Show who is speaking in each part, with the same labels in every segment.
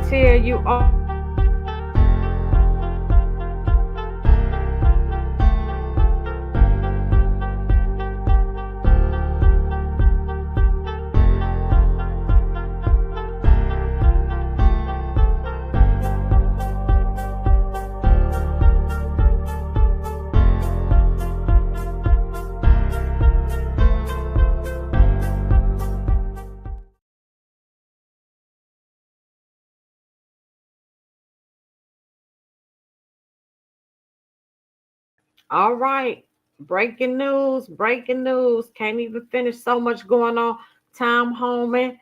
Speaker 1: tell you all. All right. Breaking news. Breaking news. Can't even finish. So much going on. Tom Holman,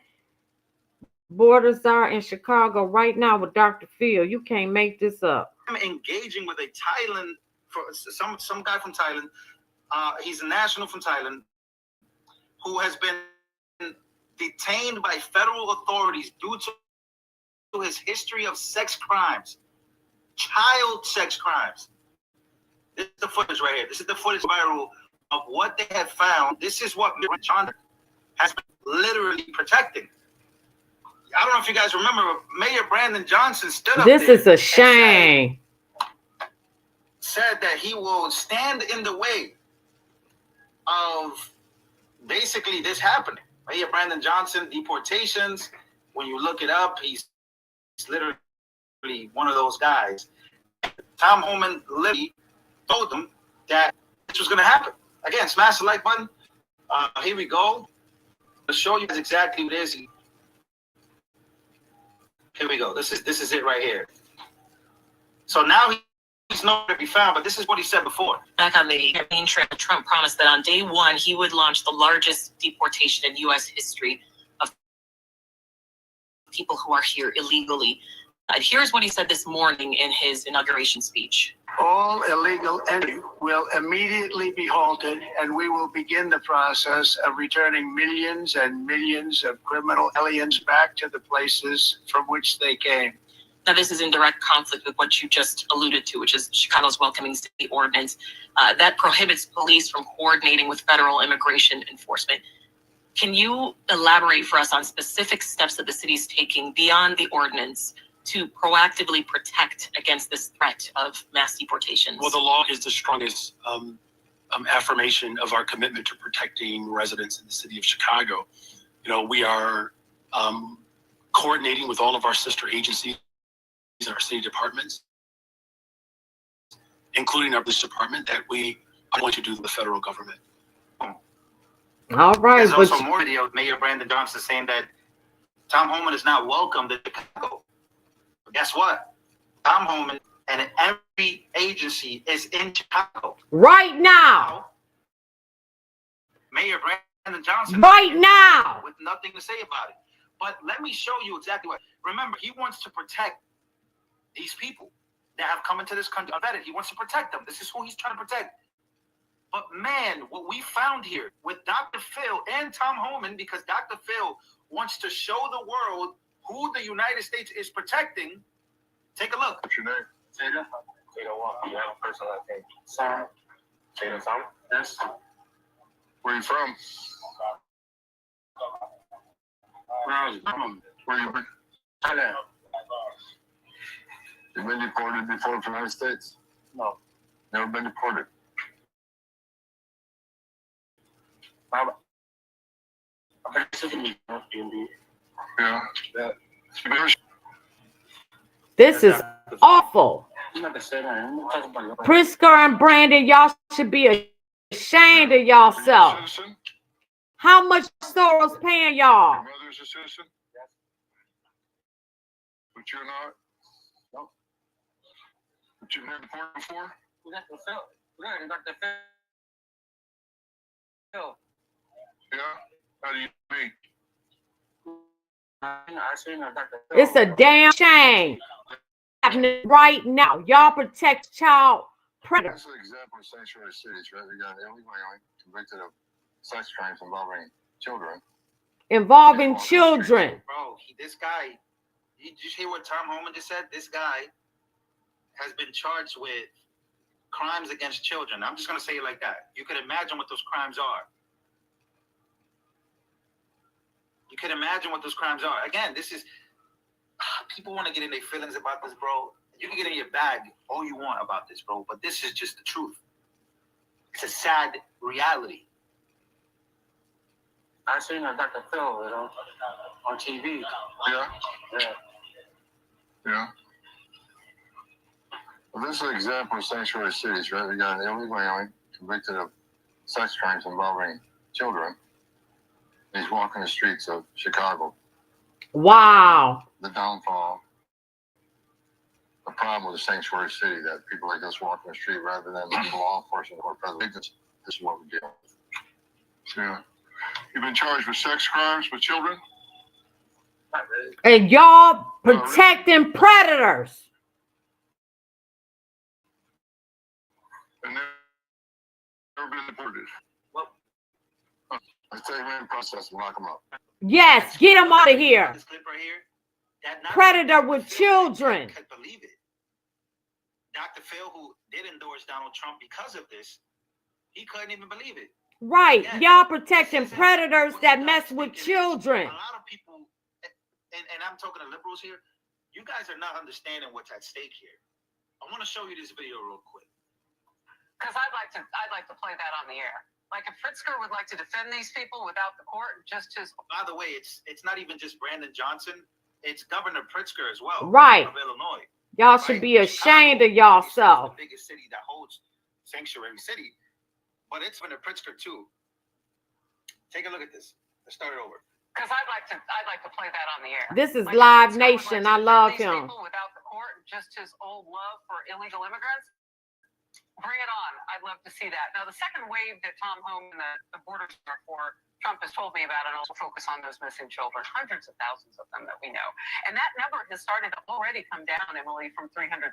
Speaker 1: borders are in Chicago right now with Dr. Phil. You can't make this up.
Speaker 2: I'm engaging with a Thailand, for some guy from Thailand. He's a national from Thailand who has been detained by federal authorities due to his history of sex crimes, child sex crimes. This is the footage right here. This is the footage viral of what they have found. This is what John has been literally protecting. I don't know if you guys remember, Mayor Brandon Johnson stood up there.
Speaker 1: This is a shame.
Speaker 2: Said that he will stand in the way of basically this happening. Mayor Brandon Johnson, deportations. When you look it up, he's literally one of those guys. Tom Holman literally told them that this was going to happen. Again, smash the like button. Here we go. I'll show you guys exactly what it is. Here we go. This is it right here. So now he's nowhere to be found, but this is what he said before.
Speaker 3: Back on the campaign trail, Trump promised that on day one, he would launch the largest deportation in U.S. history of people who are here illegally. Here's what he said this morning in his inauguration speech.
Speaker 4: All illegal entry will immediately be halted, and we will begin the process of returning millions and millions of criminal aliens back to the places from which they came.
Speaker 3: Now, this is in direct conflict with what you just alluded to, which is Chicago's Welcoming City Ordinance that prohibits police from coordinating with federal immigration enforcement. Can you elaborate for us on specific steps that the city is taking beyond the ordinance to proactively protect against this threat of mass deportations?
Speaker 5: Well, the law is the strongest affirmation of our commitment to protecting residents in the city of Chicago. You know, we are coordinating with all of our sister agencies and our city departments, including our police department, that we are going to do the federal government.
Speaker 1: All right.
Speaker 2: There's also more video of Mayor Brandon Johnson saying that Tom Holman is not welcome to Chicago. But guess what? Tom Holman and every agency is in Chicago.
Speaker 1: Right now.
Speaker 2: Mayor Brandon Johnson.
Speaker 1: Right now.
Speaker 2: With nothing to say about it. But let me show you exactly what. Remember, he wants to protect these people that have come into this country unvetted. He wants to protect them. This is who he's trying to protect. But man, what we found here with Dr. Phil and Tom Holman, because Dr. Phil wants to show the world who the United States is protecting. Take a look.
Speaker 6: What's your name? Taylor. Taylor what? You have a personal name. Sam. Taylor Sam? Yes. Where are you from? Where are you from? Where are you from? Thailand. You've been deported before from the United States? No. Never been deported? Yeah.
Speaker 1: This is awful. Prisker and Brandon, y'all should be ashamed of yourself. How much Soros paying y'all?
Speaker 6: Your mother's a citizen? Yes. But you're not? No. But you've never deported before? Yeah? How do you mean?
Speaker 1: It's a damn shame happening right now. Y'all protect child predators.
Speaker 6: That's an example of sanctuary cities, right? We got an illegal alien convicted of sex crimes involving children.
Speaker 1: Involving children.
Speaker 2: Bro, this guy, did you hear what Tom Holman just said? This guy has been charged with crimes against children. I'm just going to say it like that. You could imagine what those crimes are. You can imagine what those crimes are. Again, this is people want to get in their feelings about this, bro. You can get in your bag all you want about this, bro, but this is just the truth. It's a sad reality.
Speaker 6: I seen Dr. Phil, on TV.
Speaker 7: Yeah.
Speaker 6: Yeah.
Speaker 7: Yeah. Well, this is an example of sanctuary cities, right? We got an illegal alien convicted of sex crimes involving children. He's walking the streets of Chicago.
Speaker 1: Wow.
Speaker 7: The downfall, the problem with the sanctuary city, that people like us walk in the street rather than law enforcement or president. This is what we deal with.
Speaker 8: Yeah. You've been charged with sex crimes with children?
Speaker 6: Not really.
Speaker 1: And y'all protecting predators.
Speaker 8: And never been deported.
Speaker 7: Let's take him in the process and lock him up.
Speaker 1: Yes, get them out of here.
Speaker 2: This clip right here, that not
Speaker 1: Predator
Speaker 2: even
Speaker 1: with
Speaker 2: Phil
Speaker 1: children.
Speaker 2: could believe it. Dr. Phil, who did endorse Donald Trump because of this, he couldn't even believe it.
Speaker 1: Right.
Speaker 2: Yes,
Speaker 1: Y'all protecting
Speaker 2: this isn't
Speaker 1: predators
Speaker 2: what
Speaker 1: that
Speaker 2: you
Speaker 1: mess
Speaker 2: guys
Speaker 1: with
Speaker 2: think it is.
Speaker 1: children.
Speaker 2: A lot of people, and I'm talking to liberals here, you guys are not understanding what's at stake here. I want to show you this video real quick.
Speaker 9: Because I'd like to play that on the air. Like if Pritzker would like to defend these people without the court, just his.
Speaker 2: By the way, it's not even just Brandon Johnson; it's Governor Pritzker as well,
Speaker 1: Right.
Speaker 2: of Illinois.
Speaker 1: Y'all should be ashamed of yourself.
Speaker 2: It's the biggest city that holds sanctuary city, but it's Governor Pritzker too. Take a look at this. Let's start it over.
Speaker 9: Because I'd like to play that on the air.
Speaker 1: This is
Speaker 9: Like if
Speaker 1: Live
Speaker 9: Pritzker would like
Speaker 1: Nation.
Speaker 9: to
Speaker 1: I
Speaker 9: defend
Speaker 1: love
Speaker 9: these
Speaker 1: him.
Speaker 9: people without the court, just his old love for illegal immigrants. Bring it on. I'd love to see that. Now, the second wave that Tom Holman, the border for Trump has told me about, and also focus on those missing children, hundreds of thousands of them that we know. And that number has started to already come down, Emily, from 300,000.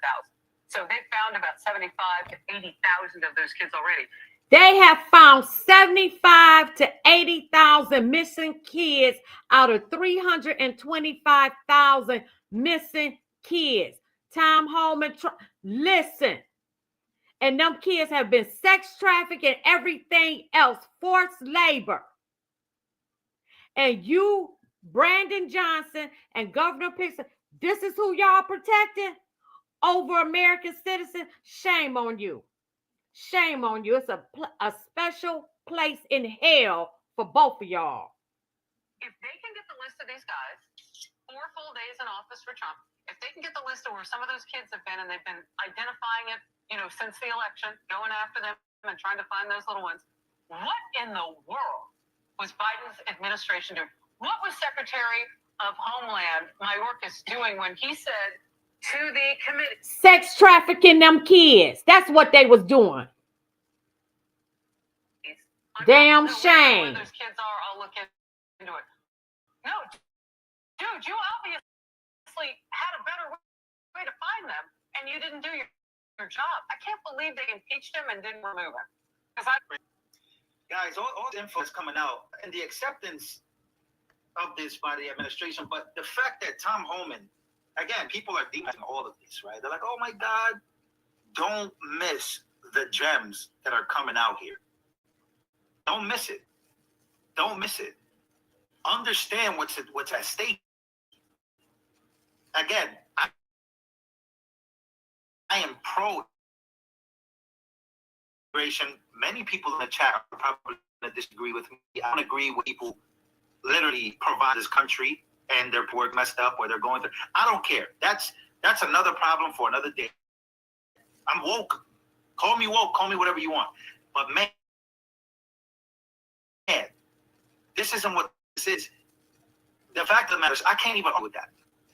Speaker 9: So they've found about 75 to 80,000 of those kids already.
Speaker 1: They have found 75 to 80,000 missing kids out of 325,000 missing kids. Tom Holman, listen. And them kids have been sex trafficked and everything else, forced labor. And you, Brandon Johnson and Governor Pritzker, this is who y'all protecting over American citizens? Shame on you. Shame on you. It's a special place in hell for both of y'all.
Speaker 9: If they can get the list of these guys, 4 full days in office for Trump, if they can get the list of where some of those kids have been, and they've been identifying it, since the election, going after them and trying to find those little ones, what in the world was Biden's administration doing? What was Secretary of Homeland Mayorkas doing when he said to the committee?
Speaker 1: Sex trafficking them kids. That's what they was doing. Damn shame.
Speaker 9: Where those kids are, I'll look into it. No, dude, you obviously had a better way to find them, and you didn't do your job. I can't believe they impeached him and didn't remove him.
Speaker 2: Guys, all the info is coming out, and the acceptance of this by the administration, but the fact that Tom Holman, again, people are demonizing all of this, right? They're like, oh my God, don't miss the gems that are coming out here. Don't miss it. Don't miss it. Understand what's at stake. Again, I am pro immigration. Many people in the chat are probably going to disagree with me. I don't agree with people literally provide this country and their work messed up or they're going through. I don't care. That's another problem for another day. I'm woke. Call me woke. Call me whatever you want. But man, this isn't what this is. The fact of the matter is, I can't even argue with that.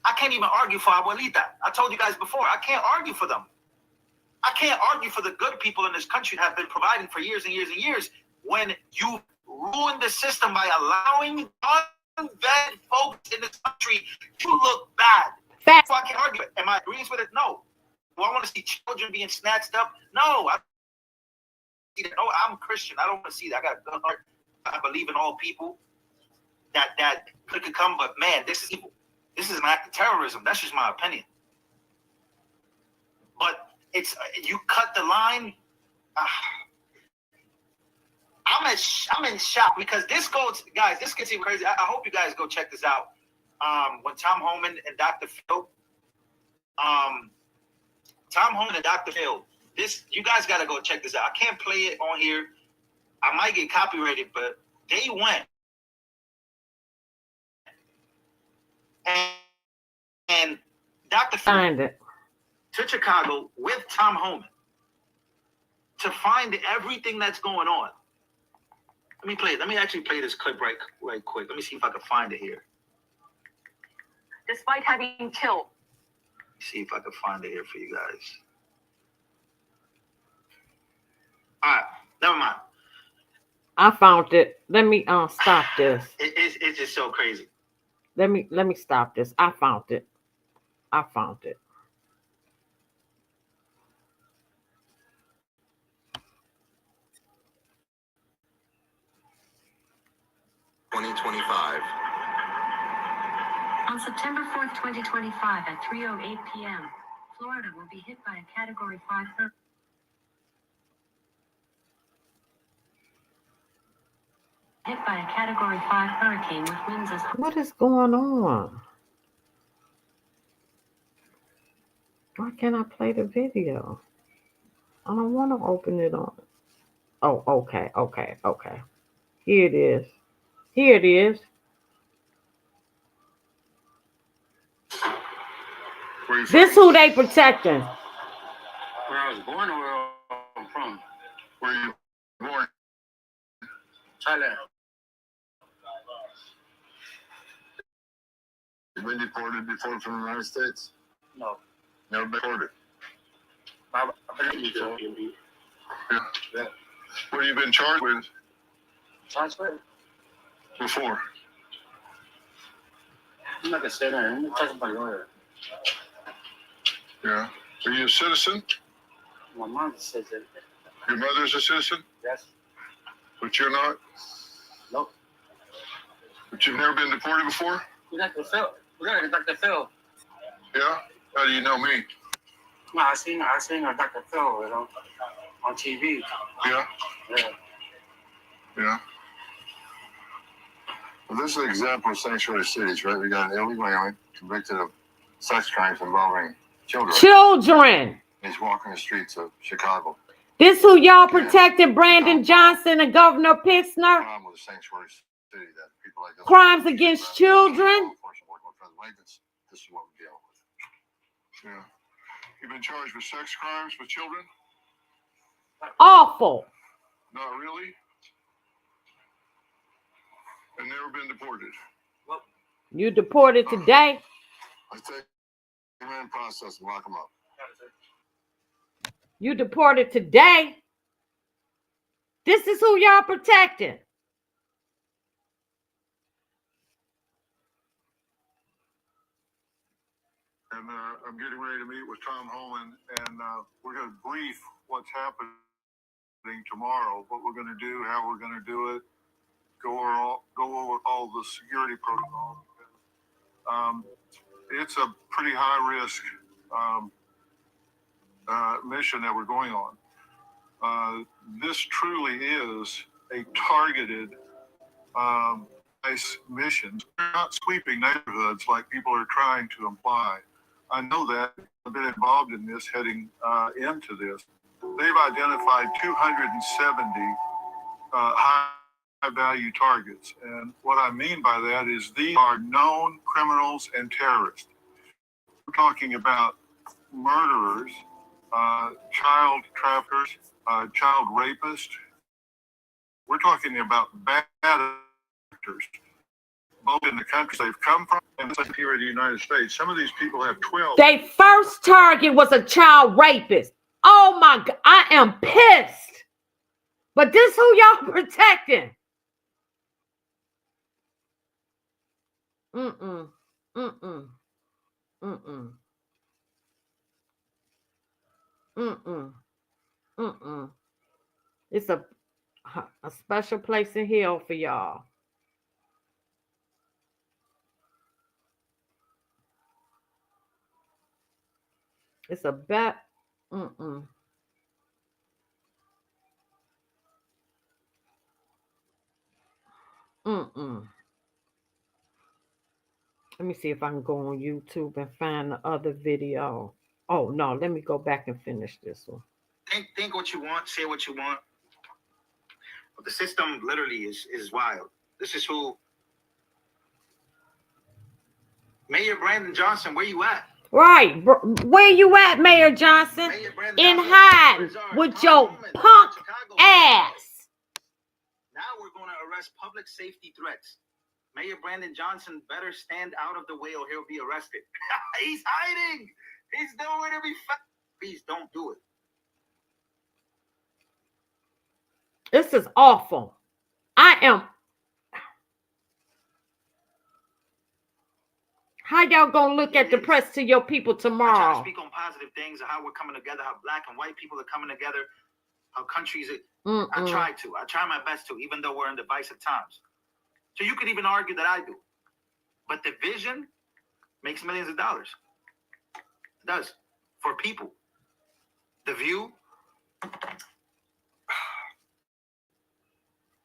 Speaker 2: I can't even argue for Abuelita. I told you guys before, I can't argue for them. I can't argue for the good people in this country that have been providing for years and years and years when you ruin the system by allowing unvetted folks in this country to look bad.
Speaker 1: Fact.
Speaker 2: So I can't argue it. Am I agreeing with it? No. Do I want to see children being snatched up? No. I'm Christian. I don't want to see that. I got a good heart. I believe in all people that could come, but man, this is evil. This is an act of terrorism. That's just my opinion. But it's you cut the line. I'm in shock because this goes, guys. This gets even crazy. I hope you guys go check this out. When Tom Holman and Dr. Phil Tom Holman and Dr. Phil. This, you guys got to go check this out. I can't play it on here. I might get copyrighted, but they went and Dr. Phil to Chicago with Tom Holman to find everything that's going on. Let me play it. Let me actually play this clip right quick. Let me see if I can find it here.
Speaker 9: Despite having killed.
Speaker 2: See if I can find it here for you guys. All right, never mind.
Speaker 1: I found it. Let me stop this.
Speaker 2: It's just so crazy.
Speaker 1: Let me stop this. I found it.
Speaker 2: 2025.
Speaker 10: On September 4th, 2025 at 3:08 p.m., Florida will be hit by a Category 5 hurricane with winds as...
Speaker 1: What is going on? Why can't I play the video? I don't want to open it on. Oh, okay. Here it is. This who they protecting.
Speaker 6: Where I was born or where I'm from?
Speaker 8: Where you born?
Speaker 6: Thailand.
Speaker 8: You been deported before from the United States?
Speaker 6: No.
Speaker 8: Never been deported.
Speaker 6: I've been in Ethiopia.
Speaker 8: Yeah. What have you been charged with
Speaker 6: Transfer?
Speaker 8: before?
Speaker 6: I'm not gonna say that. I'm gonna talk to my lawyer.
Speaker 8: Yeah. Are you a citizen?
Speaker 6: My mom says it.
Speaker 8: Your mother's a citizen,
Speaker 6: Yes.
Speaker 8: but you're not?
Speaker 6: Nope.
Speaker 8: But you've never been deported before?
Speaker 6: You Dr. Phil. We got Dr. Phil.
Speaker 8: Yeah? How do you know me?
Speaker 6: No, I seen Dr. Phil, you know, on TV.
Speaker 8: Yeah?
Speaker 6: Yeah.
Speaker 8: Yeah. Well, this is an example of sanctuary cities, right? We got an illegal alien convicted of sex crimes involving children. He's walking the streets of Chicago.
Speaker 1: This who y'all protected, Brandon Johnson and Governor Pixner.
Speaker 8: Problem with a sanctuary city that people like this.
Speaker 1: Crimes against children.
Speaker 8: This is what we're dealing with. Yeah. You've been charged with sex crimes with children?
Speaker 1: Awful.
Speaker 8: Not really. And never been deported.
Speaker 1: You deported today.
Speaker 8: I take him in process and lock him up.
Speaker 1: You deported today. This is who y'all protecting.
Speaker 8: And I'm getting ready to meet with Tom Holman, and we're going to brief what's happening tomorrow, what we're going to do, how we're going to do it, go over all the security protocols. It's a pretty high risk mission that we're going on. This truly is a targeted mission. We're not sweeping neighborhoods like people are trying to imply. I know that. I've been involved in this heading into this. They've identified 270 high-value targets. And what I mean by that is these are known criminals and terrorists. We're talking about murderers, child traffickers, child rapists. We're talking about bad actors, both in the countries they've come from and here in the United States. Some of these people have 12.
Speaker 1: Their first target was a child rapist. Oh my God, I am pissed. But this who y'all protecting. It's a special place in hell for y'all. It's a bet. Let me see if I can go on YouTube and find the other video. Oh no, let me go back and finish this one.
Speaker 2: Think what you want, say what you want. But the system literally is wild. This is who Mayor Brandon Johnson, where you at?
Speaker 1: Right. Where you at, Mayor Johnson?
Speaker 2: Mayor Brandon
Speaker 1: In
Speaker 2: Johnson,
Speaker 1: hiding with your
Speaker 2: Holman,
Speaker 1: punk
Speaker 2: Chicago.
Speaker 1: ass.
Speaker 2: Now we're going to arrest public safety threats. Mayor Brandon Johnson better stand out of the way or he'll be arrested. He's hiding. He's nowhere to be found. Please don't do it.
Speaker 1: This is awful. How y'all gonna look at the press to your people
Speaker 2: I try
Speaker 1: tomorrow?
Speaker 2: to speak on positive things, how we're coming together, how black and white people are coming together, how countries are. I try my best to, even though we're in divisive times. So you could even argue that I do. But the vision makes millions of dollars. It does. For people. The View,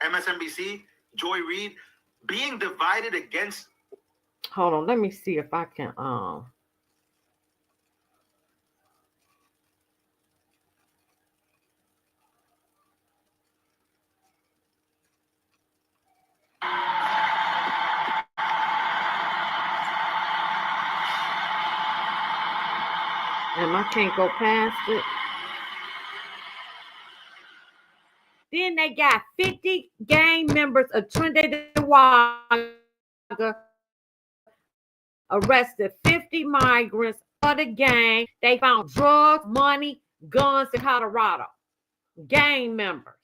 Speaker 2: MSNBC, Joy Reid, being divided against.
Speaker 1: Hold on, let me see if I can and I can't go past it. Then they got 50 gang members of Trinidad arrested 50 migrants for the gang. They found drugs, money, guns in Colorado. Gang members.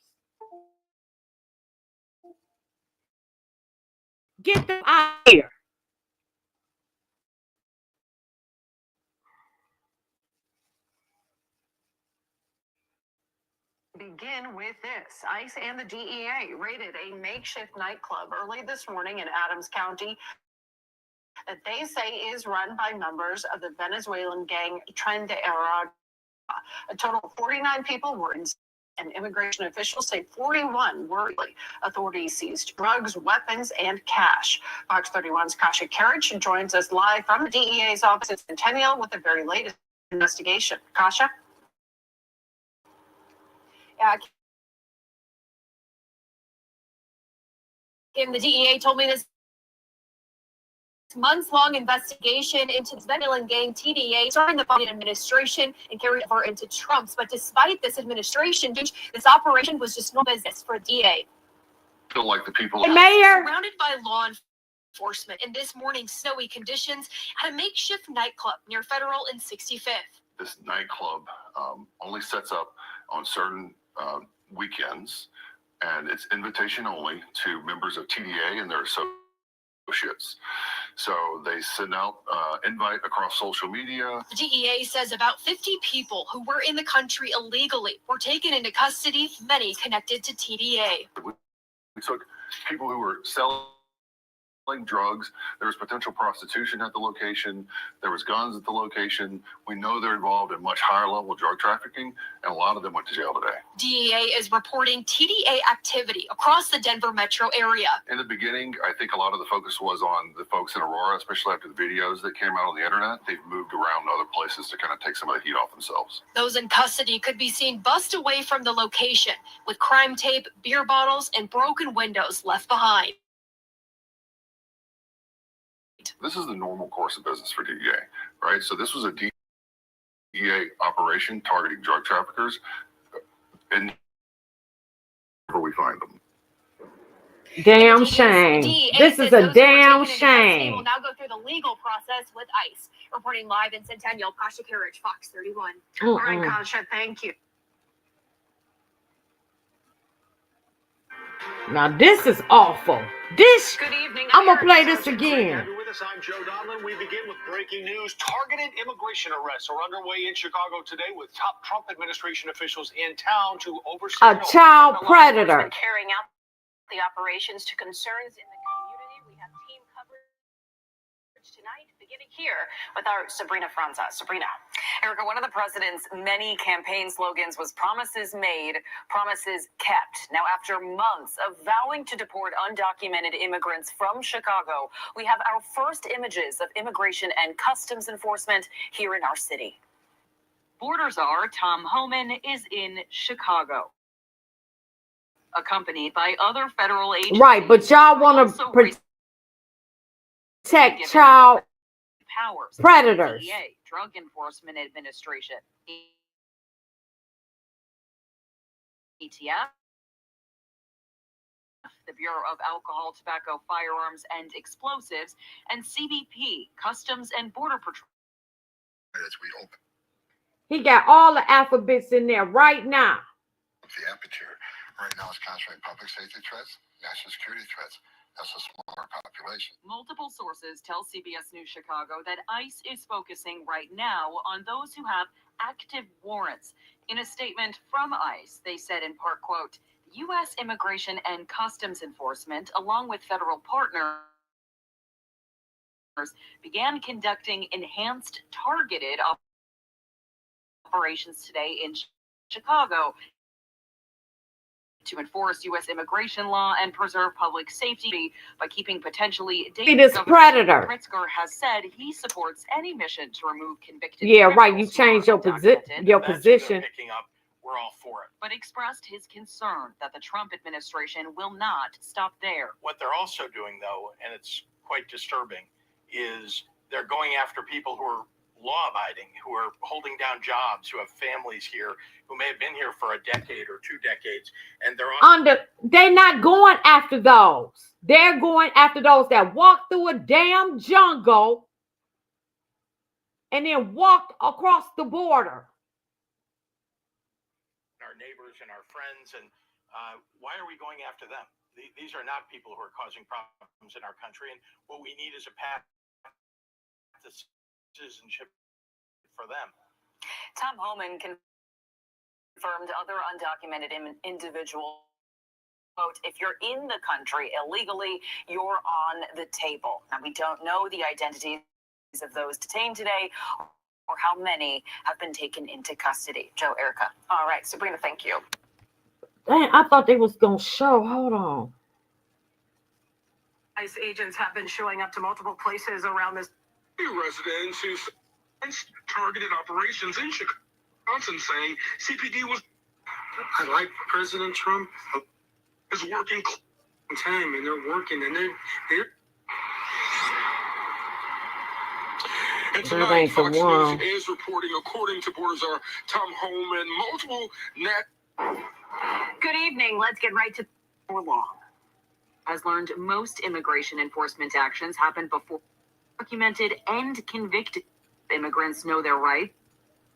Speaker 1: Get them out of here.
Speaker 9: Begin with this. ICE and the DEA raided a makeshift nightclub early this morning in Adams County that they say is run by members of the Venezuelan gang Trinidad. A total of 49 people were in, and immigration officials say 41 were. Authorities seized drugs, weapons, and cash. Fox 31's Kasha Karich joins us live from the DEA's office in Centennial with the very latest investigation. Kasha?
Speaker 11: Kim, the DEA told me this months-long investigation into the Venezuelan gang TDA starting the Biden administration and carried over into Trump's. But despite this administration, this operation was just no business for DEA.
Speaker 7: Feel like the people.
Speaker 1: Hey, Mayor.
Speaker 11: Surrounded by law enforcement in this morning's snowy conditions at a makeshift nightclub near Federal and 65th.
Speaker 7: This nightclub only sets up on certain weekends, and it's invitation only to members of TDA and their associates. So they send out invite across social media.
Speaker 11: The DEA says about 50 people who were in the country illegally were taken into custody, many connected to TDA.
Speaker 7: We took people who were selling drugs. There was potential prostitution at the location. There was guns at the location. We know they're involved in much higher level drug trafficking, and a lot of them went to jail today.
Speaker 11: DEA is reporting TDA activity across the Denver metro area.
Speaker 7: In the beginning, I think a lot of the focus was on the folks in Aurora, especially after the videos that came out on the internet. They've moved around to other places to kind of take some of the heat off themselves.
Speaker 11: Those in custody could be seen bussed away from the location with crime tape, beer bottles, and broken windows left behind.
Speaker 7: This is the normal course of business for DEA, right? So this was a DEA operation targeting drug traffickers, and where we find them.
Speaker 1: Damn shame. This is a damn shame.
Speaker 11: We'll now go through the legal process with ICE. Reporting live in Centennial, Kasha Karich, Fox 31.
Speaker 9: All right, Kasha, thank you.
Speaker 1: Now this is awful. This,
Speaker 9: Good evening.
Speaker 1: I'm gonna play this again.
Speaker 12: With us, I'm Joe Donlin. We begin with breaking news. Targeted immigration arrests are underway in Chicago today with top Trump administration officials in town to oversee
Speaker 1: A child predator.
Speaker 11: Carrying out the operations to concerns in the community. We have team coverage tonight, beginning here with our Sabrina Franza. Sabrina.
Speaker 9: Erica, one of the president's many campaign slogans was promises made, promises kept. Now, after months of vowing to deport undocumented immigrants from Chicago, we have our first images of immigration and customs enforcement here in our city. Border Czar Tom Holman is in Chicago, accompanied by other federal agencies.
Speaker 1: Right, but y'all want to protect child
Speaker 9: powers.
Speaker 1: predators.
Speaker 9: DEA, Drug Enforcement Administration, ETF, the Bureau of Alcohol, Tobacco, Firearms, and Explosives, and CBP, Customs and Border Patrol.
Speaker 7: As we open
Speaker 1: He got all the alphabets in there right now.
Speaker 7: the aperture, right now it's concentrating public safety threats, national security threats. That's a smaller population.
Speaker 9: Multiple sources tell CBS News Chicago that ICE is focusing right now on those who have active warrants. In a statement from ICE, they said in part, quote, U.S. Immigration and Customs Enforcement, along with federal partners, began conducting enhanced targeted operations today in Chicago to enforce U.S. immigration law and preserve public safety by keeping potentially dangerous.
Speaker 1: This predator.
Speaker 9: Pritzker has said he supports any mission to remove convicted.
Speaker 1: Yeah, right. You
Speaker 9: criminals who are
Speaker 1: changed your
Speaker 9: undocumented.
Speaker 1: your
Speaker 12: That's who
Speaker 1: position.
Speaker 12: they're picking up. We're all for it.
Speaker 9: But expressed his concern that the Trump administration will not stop there.
Speaker 12: What they're also doing, though, and it's quite disturbing, is they're going after people who are law-abiding, who are holding down jobs, who have families here, who may have been here for a decade or 2 decades, and
Speaker 1: They're not going after those. They're going after those that walked through a damn jungle and then walked across the border.
Speaker 12: our neighbors and our friends, and why are we going after them? These are not people who are causing problems in our country, and what we need is a path to citizenship for them.
Speaker 9: Tom Holman confirmed other undocumented individuals. Quote, if you're in the country illegally, you're on the table. Now, we don't know the identities of those detained today or how many have been taken into custody. Joe, Erica. All right, Sabrina, thank you.
Speaker 1: Dang, I thought they was going to show. Hold on.
Speaker 9: ICE agents have been showing up to multiple places around this.
Speaker 6: Residents who targeted operations in Wisconsin saying CPD was. I like President Trump is working time and they're working and they're. And tonight, Fox News is reporting, according to Border Czar Tom Holman, multiple
Speaker 9: Good evening. Let's get right to the law. Has learned most immigration enforcement actions happen before documented and convicted immigrants know their rights.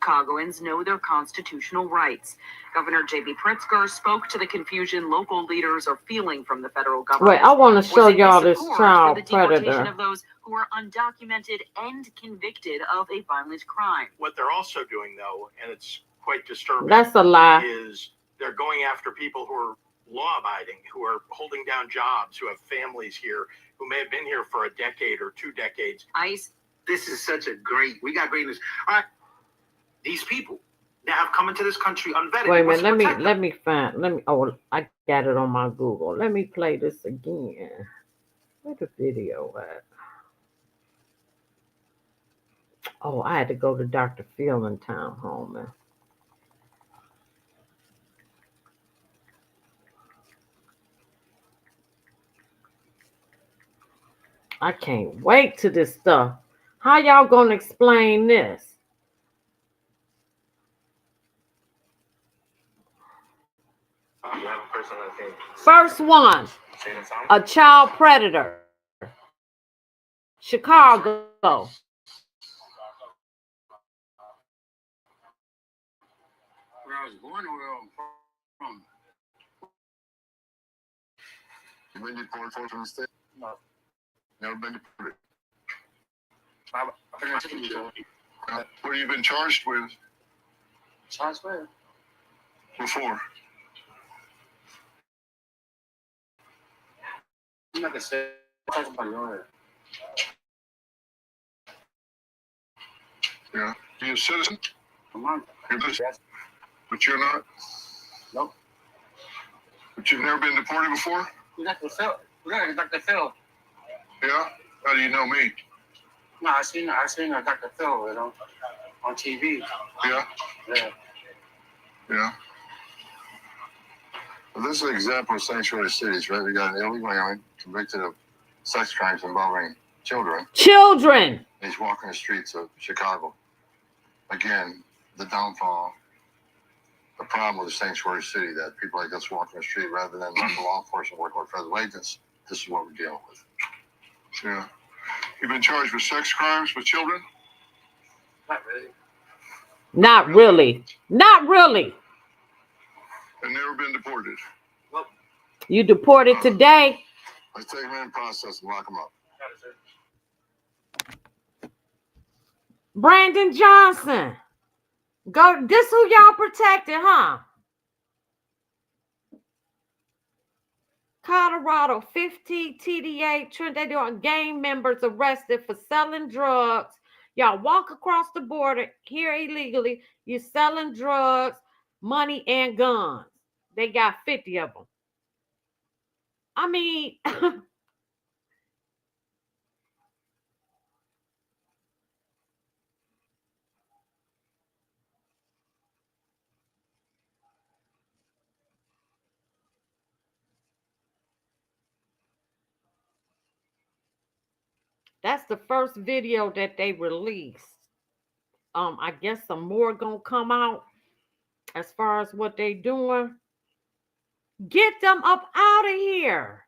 Speaker 9: Chicagoans know their constitutional rights. Governor J.B. Pritzker spoke to the confusion local leaders are feeling from the federal government.
Speaker 1: Wait, I want to show y'all this child
Speaker 9: for the deportation
Speaker 1: predator.
Speaker 9: of those who are undocumented and convicted of a violent crime.
Speaker 12: What they're also doing, though, and it's quite disturbing,
Speaker 1: That's a lie.
Speaker 12: is they're going after people who are law-abiding, who are holding down jobs, who have families here, who may have been here for a decade or 2 decades.
Speaker 9: ICE.
Speaker 2: This is such a we got great news. All right, these people that have come into this country unvetted.
Speaker 1: Wait a minute, let me find, oh, I got it on my Google. Let me play this again. Where's the video at? Oh, I had to go to Dr. Phil in town, Holman. I can't wait to this stuff. How y'all gonna explain this? First one, a child predator. Chicago.
Speaker 6: Where I was born or where I'm from.
Speaker 7: You been deported from the state?
Speaker 6: No.
Speaker 7: Never been deported.
Speaker 6: I think I'm
Speaker 7: What have you been charged with
Speaker 6: Charged where?
Speaker 7: before?
Speaker 6: I'm not gonna say. I'm talking about lawyer.
Speaker 7: Yeah.
Speaker 8: Are you a citizen?
Speaker 4: Come on.
Speaker 8: You're a citizen. But you're not?
Speaker 4: Nope.
Speaker 8: But you've never been deported before?
Speaker 4: Dr. Phil. Yeah, Dr. Phil.
Speaker 8: Yeah? How do you know me?
Speaker 4: No, I seen Dr. Phil, you know, on TV.
Speaker 8: Yeah?
Speaker 4: Yeah.
Speaker 8: Yeah. Well, this is an example of sanctuary cities, right? We got an illegal alien convicted of sex crimes involving children.
Speaker 1: Children.
Speaker 8: He's walking the streets of Chicago. Again, the downfall, the problem with the sanctuary city, that people like us walking the street rather than local law enforcement working with federal agents. This is what we're dealing with. Yeah. You've been charged with sex crimes with children?
Speaker 4: Not really.
Speaker 1: Not really. Not really.
Speaker 8: And never been deported?
Speaker 4: Nope.
Speaker 1: You deported today.
Speaker 8: Let's take him in process and lock him up.
Speaker 1: Brandon Johnson. Go. This who y'all protected, huh? Colorado, 50 TDA Trinidad gang members arrested for selling drugs. Y'all walk across the border here illegally. You're selling drugs, money, and guns. They got 50 of them. I mean, that's the first video that they released. I guess some more gonna come out as far as what they doing. Get them up out of here.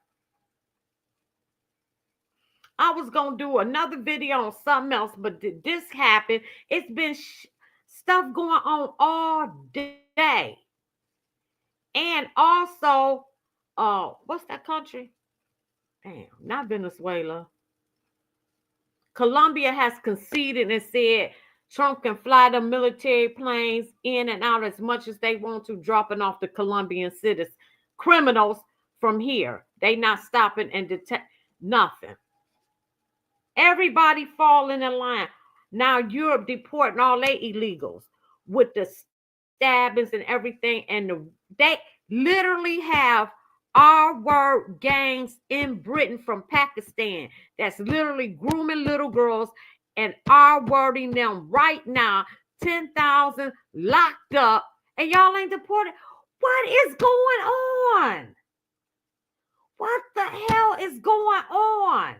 Speaker 1: I was gonna do another video on something else, but this happened. It's been stuff going on all day, and also, what's that country? Damn, not Venezuela. Colombia has conceded and said Trump can fly the military planes in and out as much as they want to, dropping off the Colombian citizens, criminals from here. They not stopping and detect nothing. Everybody fall in the line. Now Europe deporting all their illegals with the stabbings and everything. And they literally have R-word gangs in Britain from Pakistan that's literally grooming little girls and R-wording them right now. 10,000 locked up, and y'all ain't deported. What is going on? What the hell is going on?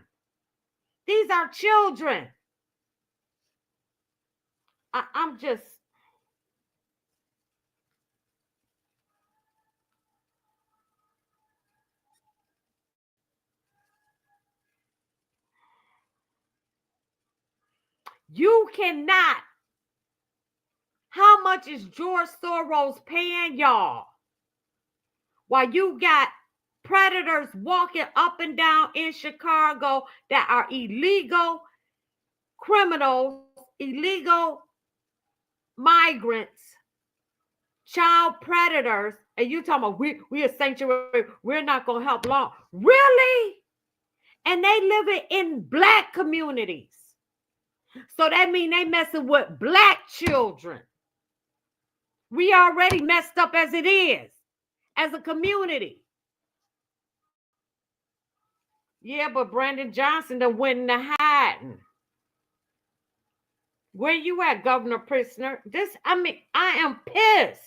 Speaker 1: These are children. I'm just... You cannot. How much is George Soros paying y'all? While you got predators walking up and down in Chicago that are illegal criminals, illegal migrants, child predators, and you talking about we a sanctuary, we're not going to help law. Really? And they live in black communities. So that means they messing with black children. We already messed up as it is, as a community. Yeah, but Brandon Johnson done went into hiding. Where you at, Governor Prisoner? I am pissed.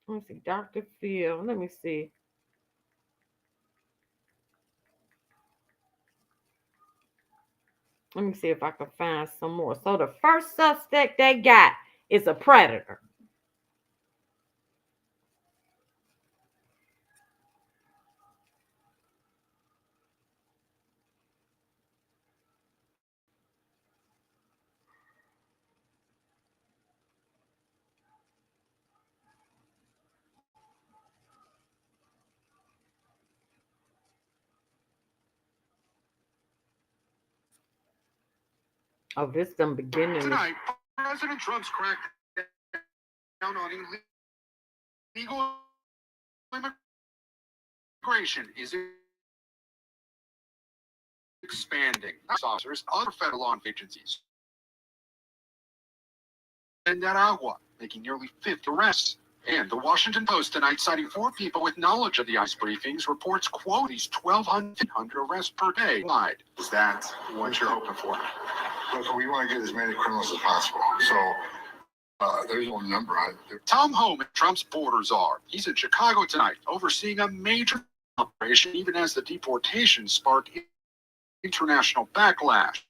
Speaker 1: Let me see, Dr. Phil. Let me see. Let me see if I can find some more. So the first suspect they got is a predator. Oh, this done beginning.
Speaker 6: Tonight, President Trump's crackdown on illegal
Speaker 13: immigration is expanding. Officers, other federal law agencies in Nicaragua, making nearly 50 arrests. And the Washington Post tonight, citing 4 people with knowledge of the ICE briefings, reports, quote, these 1,200 arrests per day. Is that what you're hoping for?
Speaker 8: Look, we want to get as many criminals as possible. So there's no number on it.
Speaker 13: Tom Holman, Trump's border czar. He's in Chicago tonight, overseeing a major operation, even as the deportation sparked international backlash.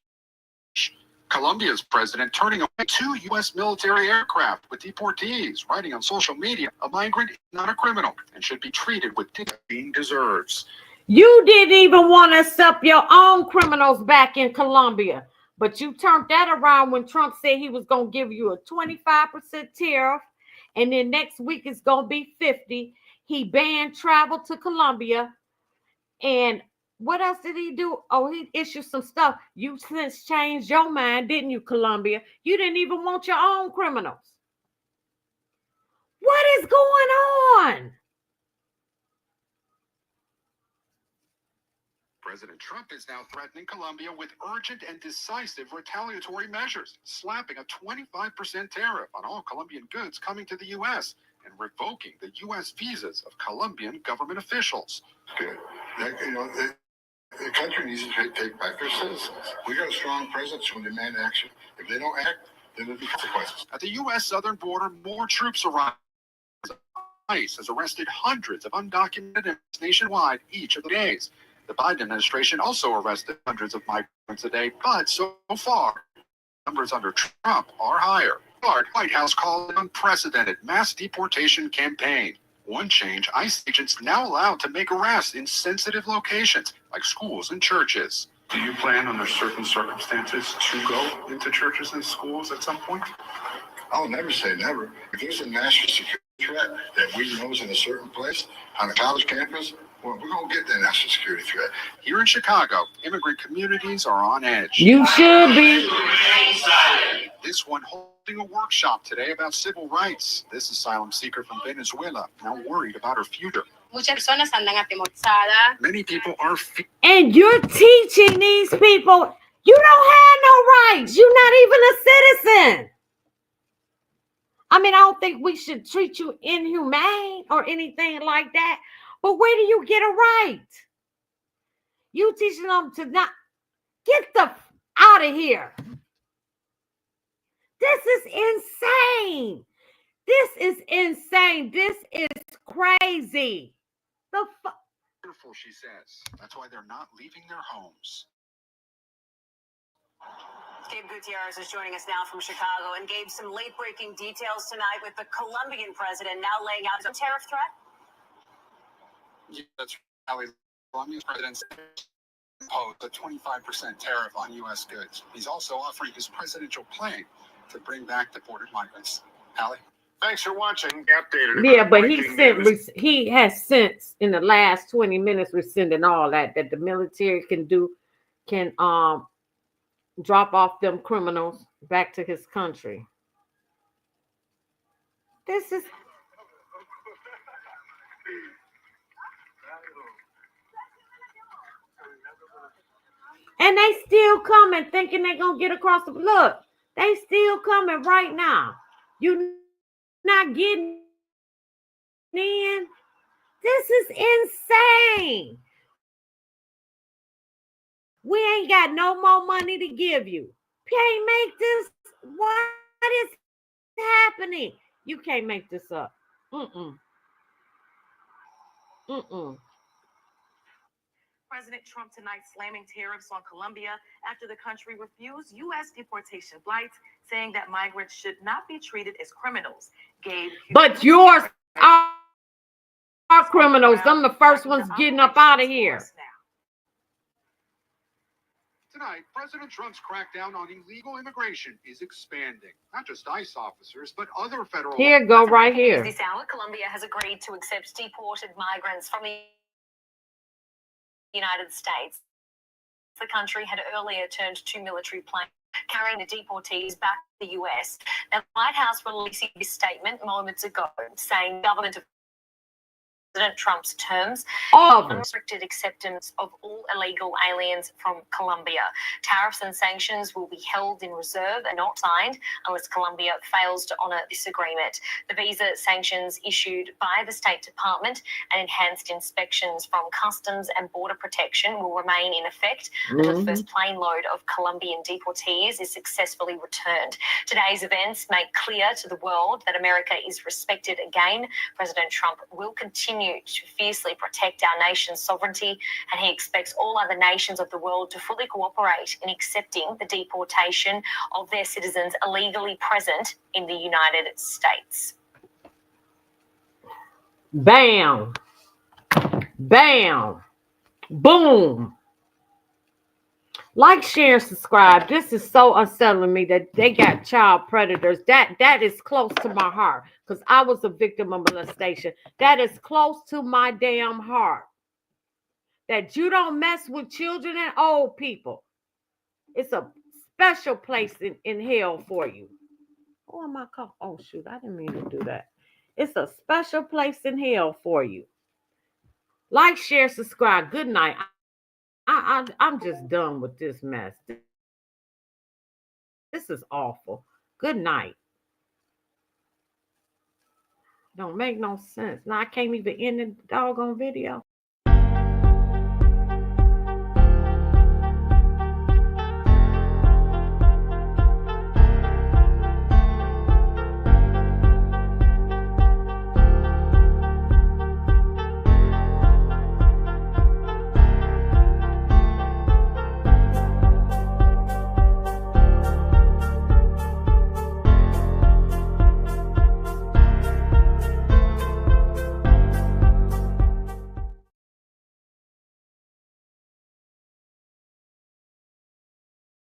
Speaker 13: Colombia's president turning away 2 U.S. military aircraft with deportees, writing on social media, a migrant is not a criminal and should be treated with dignity he deserves.
Speaker 1: You didn't even want to accept your own criminals back in Colombia, but you turned that around when Trump said he was going to give you a 25% tariff, and then next week it's going to be 50. He banned travel to Colombia, and what else did he do? Oh, he issued some stuff. You since changed your mind, didn't you, Colombia? You didn't even want your own criminals. What is going on?
Speaker 13: President Trump is now threatening Colombia with urgent and decisive retaliatory measures, slapping a 25% tariff on all Colombian goods coming to the U.S. and revoking the U.S. visas of Colombian government officials.
Speaker 8: Good. The country needs to take back their citizens. We got a strong presence who demand action. If they don't act, then there'll be consequences.
Speaker 13: At the U.S. southern border, more troops arrive. ICE has arrested hundreds of undocumented immigrants nationwide each of the days. The Biden administration also arrested hundreds of migrants a day, but so far, numbers under Trump are higher. The White House called an unprecedented mass deportation campaign. One change, ICE agents now allowed to make arrests in sensitive locations like schools and churches.
Speaker 5: Do you plan under certain circumstances to go into churches and schools at some point?
Speaker 8: I'll never say never. If there's a national security threat that we know is in a certain place on a college campus, well, we're going to get that national security threat.
Speaker 13: Here in Chicago, immigrant communities are on edge.
Speaker 1: You should be.
Speaker 13: This one holding a workshop today about civil rights. This asylum seeker from Venezuela, now worried about her future. Many people are
Speaker 1: and you're teaching these people you don't have no rights. You're not even a citizen. I mean, I don't think we should treat you inhumane or anything like that. But where do you get a right? You teaching them to not get the out of here. This is insane. This is insane. This is crazy.
Speaker 13: Wonderful, she says. That's why they're not leaving their homes.
Speaker 9: Gabe Gutierrez is joining us now from Chicago. And Gabe, some late-breaking details tonight with the Colombian president now laying out his tariff threat.
Speaker 13: Yeah, that's right. Colombia's president imposed a 25% tariff on U.S. goods. He's also offering his presidential plan to bring back deported migrants. Allie?
Speaker 6: Thanks for watching. Updated.
Speaker 1: Yeah, but he has since in the last 20 minutes rescinded all that the military can drop off them criminals back to his country. This is and they still coming thinking they're gonna get across the look. They still coming right now. You not getting in. This is insane. We ain't got no more money to give you. Can't make this. What is happening? You can't make this up.
Speaker 14: President Trump tonight slamming tariffs on Colombia after the country refused U.S. deportation flights, saying that migrants should not be treated as criminals.
Speaker 1: But yours are criminals. Them the first ones getting up out of here.
Speaker 13: Tonight, President Trump's crackdown on illegal immigration is expanding. Not just ICE officers, but other federal...
Speaker 1: Here, go right here.
Speaker 11: This hour, Colombia has agreed to accept deported migrants from the United States. The country had earlier turned 2 military planes carrying the deportees back to the US. Now, the White House released this statement moments ago, saying government President Trump's terms,
Speaker 1: All of them.
Speaker 11: unrestricted acceptance of all illegal aliens from Colombia. Tariffs and sanctions will be held in reserve and not signed unless Colombia fails to honour this agreement. The visa sanctions issued by the State Department and enhanced inspections from Customs and Border Protection will remain in effect until the first plane load of Colombian deportees is successfully returned. Today's events make clear to the world that America is respected again. President Trump will continue to fiercely protect our nation's sovereignty, and he expects all other nations of the world to fully cooperate in accepting the deportation of their citizens illegally present in the United States.
Speaker 1: Bam. Bam. Boom. Like, share, subscribe. This is so unsettling me that they got child predators. That is close to my heart because I was a victim of molestation. That is close to my damn heart. That you don't mess with children and old people. It's a special place in hell for you. Oh, am I caught? Oh, shoot. I didn't mean to do that. It's a special place in hell for you. Like, share, subscribe. Good night. I'm just done with this mess. This is awful. Good night. Don't make no sense. Now I can't even end the doggone video.